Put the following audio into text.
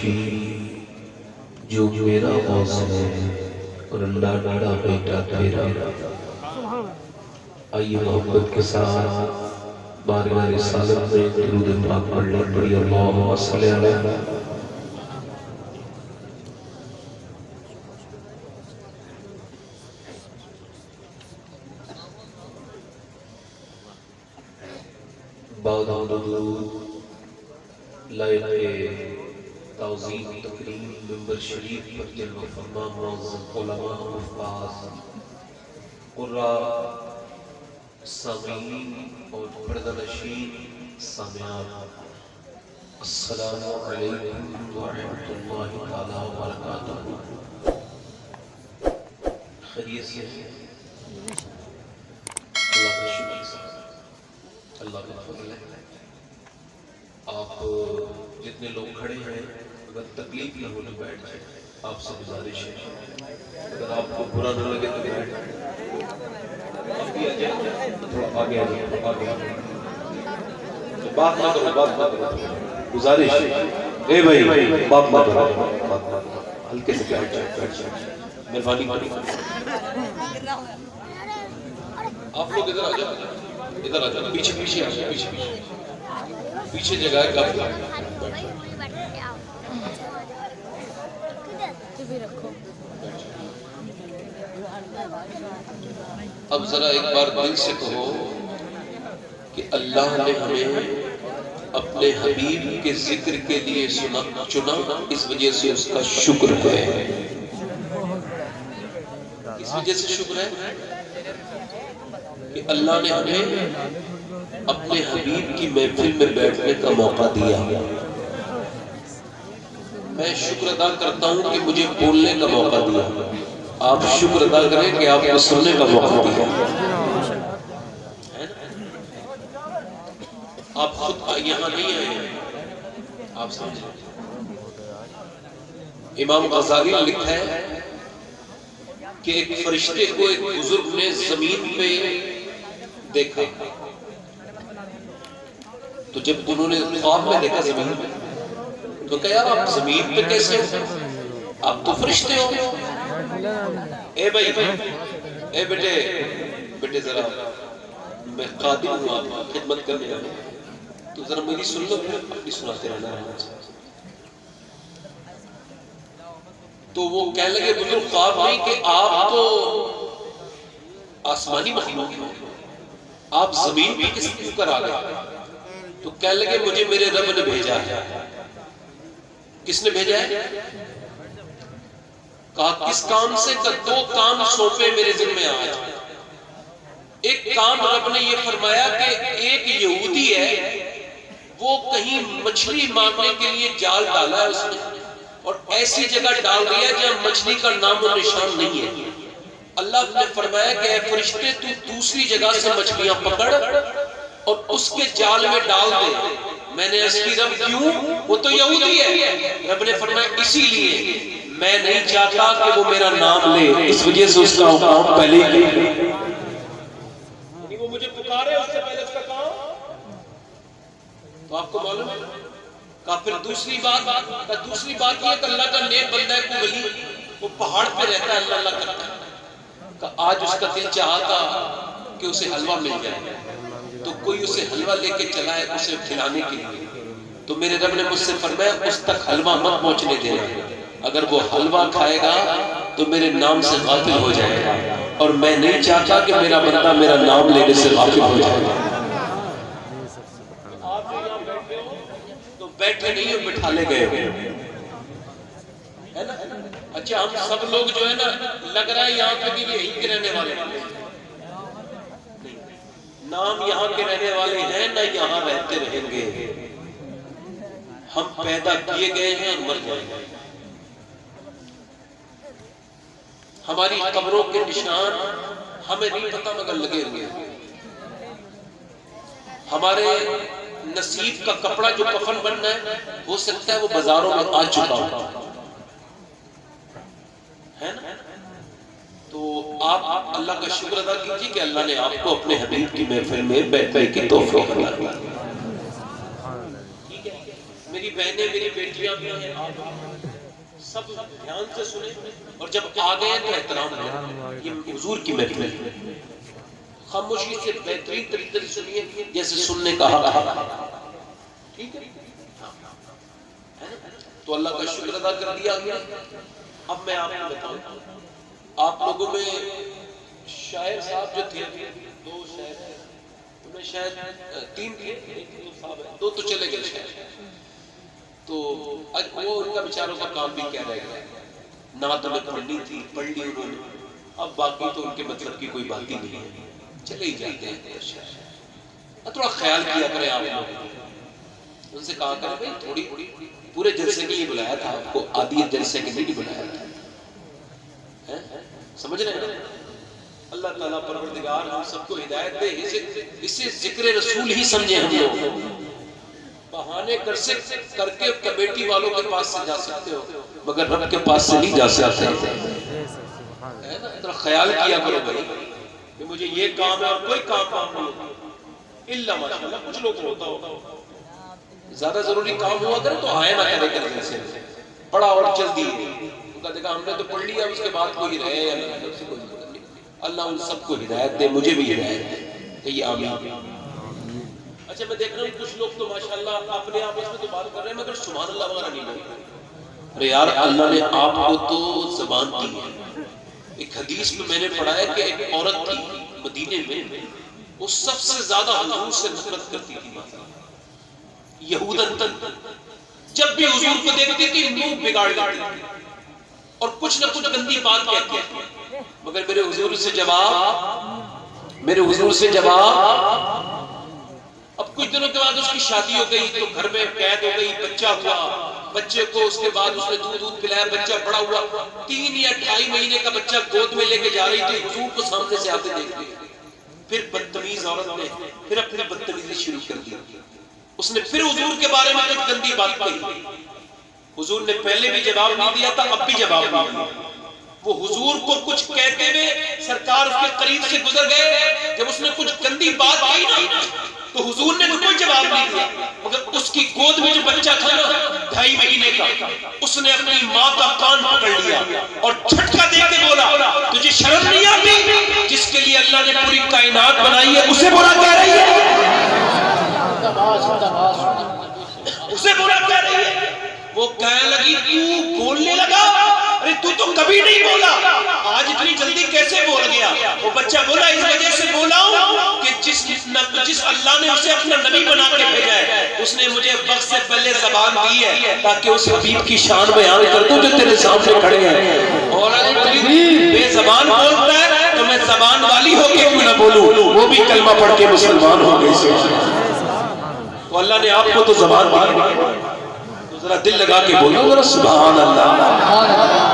रशीद जो मेरा गौस है और अल्लाह बड़ा बेटा तेरा। आइए मोहब्बत के साथ बारगाह रिसालत में दुरूद पाक पढ़ लें। पढ़ी अल्लाहुम्मा सल्ली अलैहि। ताज़ीम तकरीम मिंबर शरीफ पर जलवा फरमा मुअज़्ज़म उलमा हुफ़्फ़ाज़ क़ुर्रा सामीईन और पर्दानशीन सामिआत, अस्सलामु अलैकुम व रहमतुल्लाहि तआला व बरकातुहू। खैरियत से अल्लाह का शुक्र है, अल्लाह का फज़ल है। आप जितने लोग खड़े हैं अगर तकलीफ न हो तो बैठ जाए। आपसे गुजारिश है अगर आपको बुरा न लगे तो बैठ थोड़ा आगे आ जाए, आगे तो बात ना करो, बात ना करो, गुजारिश ए भाई बात ना करो, हल्के से बैठ जाए, मेहरबानी करो। आप लोग इधर आ जाओ, इधर आ जाओ, पीछे पीछे आ जाओ, पीछे पीछे पीछे जगह है काफी। अब जरा एक बार दिल से कहो कि अल्लाह ने हमें अपने हबीब के जिक्र के लिए चुना, इस वजह से उसका शुक्र है। इस वजह से शुक्र है कि अल्लाह ने हमें अपने हबीब की महफिल में बैठने का मौका दिया। मैं शुक्र अदा करता हूं कि मुझे बोलने का मौका दिया। आप शुक्र अदा करें कि आपको सुनने का मौका दिया। आप खुद यहां नहीं आए, आप समझे। इमाम गज़ाली ने लिखा है कि एक फरिश्ते को एक बुजुर्ग ने जमीन पे देखा, तो जब उन्होंने ख्वाब में देखा जमीन पे, तो कहा यार आप जमीन पे कैसे हो, आप तो फरिश्ते हो। ए भाई, ए बेटे, बेटे जरा मैं कादिर हूँ, आप खिदमत करने आए, तो जरा मेरी सुन लो, अपनी सुनाते रहना। तो वो कह लगे बुजुर्ग ख्वाब नहीं कि आप तो आसमानी मखलूक हो, आप जमीन पे किस ऊपर आ गए। तो कह लगे मुझे मेरे रब ने भेजा है। किसने भेजा है? कहा किस काम से? दो काम सौंपे मेरे जिम्मे आज। एक काम रब ने ये फरमाया कि एक यहूदी है, वो कहीं मछली मारने के लिए जाल डाला है उसने, और ऐसी जगह डाल दिया जहां मछली का नामो निशान नहीं है। अल्लाह ने फरमाया कि फरिश्ते तू दूसरी जगह से मछलियां पकड़ और उसके जाल में डाल दे। मैंने इसकी रब क्यों? वो तो यहूदी है। रब ने फरमाया इसीलिए मैं नहीं चाहता कि वो मेरा नाम ले, इस वजह से उसका काम पहले ही वो मुझे पुकारे, उससे पहले उसका काम। तो आपको मालूम है का फिर दूसरी बात ये कि अल्लाह का नेक बंदा है, कोई वली, वो पहाड़ पे रहता है, अल्लाह अल्लाह करता है। का आज उसका दिल चाहता कि उसे हलवा मिल जाए, तो कोई उसे हलवा लेके चला है उसे खिलाने के लिए। तो मेरे रब ने मुझसे फरमाया उस तक हलवा मत पहुंचने देना, अगर वो हलवा खाएगा तो मेरे नाम से गाफिल हो जाएगा, और मैं नहीं चाहता कि मेरा बंदा मेरा नाम लेने से गाफिल हो जाए। आप यहाँ बैठे हो तो बैठे नहीं हो, बिठा ले गए है ना। अच्छा हम सब लोग जो है ना, लग रहा है यहाँ पे भी यहीं के रहने वाले, नाम यहाँ के रहने वाले हैं ना, यहाँ रहते रहेंगे। हम पैदा किए गए हैं और मर जाएंगे। हमारी कब्रों के निशान हमें नहीं पता मगर लगे हुए। हमारे नसीब का कपड़ा जो कफन बनना है, हो सकता है वो बाजारों में आ चुका हो, है ना। तो आप अल्लाह का शुक्र अदा कीजिए कि अल्लाह ने आपको अपने हबीब की महफिल में बैठने की तौफीक दी। ठीक है, मेरी बहनें, मेरी बेटियां भी हैं, सब ध्यान से सुने और जब आ गए तो एहतराम करें। ये हुजूर की महफिल है, खामोशी से बेहतरीन तरीके से सुनिए जैसे सुनने का हक है, ठीक है? तो अल्लाह का शुक्र अदा कर दिया गया। अब मैं आपको बताऊं, आप लोगों में शायर साहब जो थे, दो शायर थे, उनमें शायद तीन थे, दो तो चले गए शायद। तो आज वो उनका बेचारों का काम भी क्या रह गया, ना तो पढ़नी थी, पढ़ ली उन्होंने, अब बाकी तो उनके मतलब की कोई बात ही नहीं है, चले ही जाते हैं। थोड़ा ख्याल किया करें आप लोग, उनसे कहा करें भाई थोड़ी पूरे जलसे के लिए बुलाया था आपको, आधी जलसे के लिए बुलाया था, समझ रहे हैं? अल्लाह ताला परवरदिगार हम सबको हिदायत दे, इसे जिक्र रसूल ही समझे हम लोग। बहाने करके कमेटी वालों के पास से जा सकते हो, मगर रब के पास से नहीं जा सकते, है ना? तो ख्याल किया करो भाई कि मुझे ये काम है और कोई काम नहीं, इल्ला माशाअल्लाह कुछ लोग होता होगा ज्यादा जरूरी काम हुआ करे तो आए ना करे करने से पढ़ा और जल्दी उनका देखा हमने तो पढ़ लिया, उसके बाद कोई रहे या नहीं, उससे कोई मतलब नहीं। अल्लाह उन सबको हिदायत दे, मुझे भी हिदायत दे, ये आमीन। अच्छा, मैं देख रहा हूँ कुछ लोग तो माशाल्लाह अपने आपस में तो बात कर रहे हैं मगर सुभान अल्लाह वगैरह नहीं बोल रहे। अरे यार, अल्लाह ने आपको तो ज़बान दी है। एक हदीस में मैंने पढ़ा है कि एक औरत थी मदीने में, वो सबसे ज्यादा हुजूर से नफरत करती थी, यहूदन। जब भी हुजूर को देखती थी मुंह बिगाड़ देती थी और कुछ न कुछ गंदी बात कहती थी, मगर मेरे हुजूर से जवाब। अब कुछ दिनों के बाद उसकी शादी हो गई, तो घर में कैद हो गई, बच्चा हुआ, बच्चे को उसके बाद उसने दूध पिलाया, बच्चा बड़ा हुआ, 3 या 2.5 महीने का बच्चा गोद में लेके जा रही थी, हुजूर को सामने से आते देख लिया। फिर बदतमीज औरत ने फिर अपनी बदतमीजी शुरू कर दी, उसने फिर हुजूर के बारे में कुछ गंदी बात कही। हुजूर ने पहले भी जवाब नहीं दिया था, अब भी जवाब नहीं दिया। वो हुजूर को कुछ कहते हुए सरकार उसके करीब से गुजर गए, जब उसने कुछ गंदी बात कही ना तो हुजूर ने कोई जवाब नहीं दिया, मगर उसकी गोद में जो बच्चा था ना 2.5 महीने का, उसने अपनी माँ का कान पकड़ लिया और झटका दे के बोला, तुझे शर्म नहीं आती? जिसके लिए अल्लाह ने पूरी कायनात बनाई है उसे बुरा कह रही है, उसे बुरा कह रही है। वो कहने लगी तू बोलने लगा, अरे तू तो कभी नहीं बोला, आज इतनी जल्दी कैसे बोल गया? वो बच्चा बोला इस वजह से बोला हूं कि जिस अल्लाह ने उसे अपना नबी बना के भेजा है, उसने मुझे वक्त से पहले ज़बान दी है ताकि उस हबीब की शान बयान कर दूं जो तेरे सामने खड़े हैं। और अगर बेज़बान बोलता है तो मैं ज़बान वाली होके क्यों ना बोलूं, वो भी कलमा पढ़ के मुसलमान हो गए। तो अल्लाह ने आपको तो ज़बान दी, तो जरा दिल लगा के बोलो जरा सुभान अल्लाह।